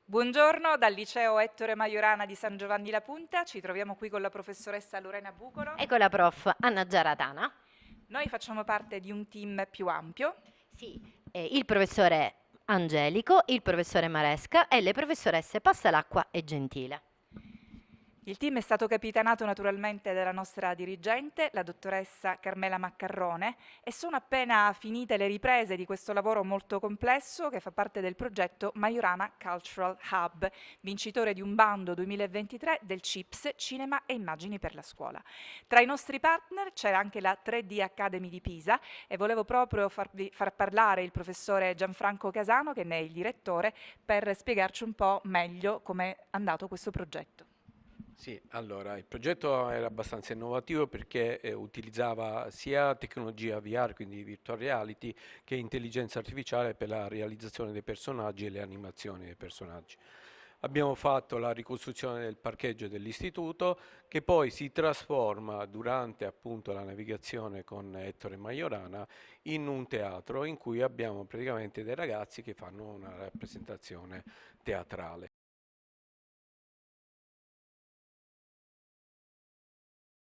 Buongiorno dal liceo Ettore Majorana di San Giovanni La Punta, ci troviamo qui con la professoressa Lorena Bucolo. E con la prof. Anna Giaratana. Noi facciamo parte di un team più ampio. Sì, il professore Angelico, il professore Maresca e le professoresse Passalacqua e Gentile. Il team è stato capitanato naturalmente dalla nostra dirigente, la dottoressa Carmela Maccarrone, e sono appena finite le riprese di questo lavoro molto complesso che fa parte del progetto Majorana Cultural Hub, vincitore di un bando 2023 del CIPS Cinema e Immagini per la Scuola. Tra i nostri partner c'era anche la 3D Academy di Pisa e volevo proprio far parlare il professore Gianfranco Casano, che ne è il direttore, per spiegarci un po' meglio come è andato questo progetto. Sì, allora il progetto era abbastanza innovativo perché utilizzava sia tecnologia VR, quindi virtual reality, che intelligenza artificiale per la realizzazione dei personaggi e le animazioni dei personaggi. Abbiamo fatto la ricostruzione del parcheggio dell'istituto che poi si trasforma durante appunto la navigazione con Ettore Majorana in un teatro in cui abbiamo praticamente dei ragazzi che fanno una rappresentazione teatrale.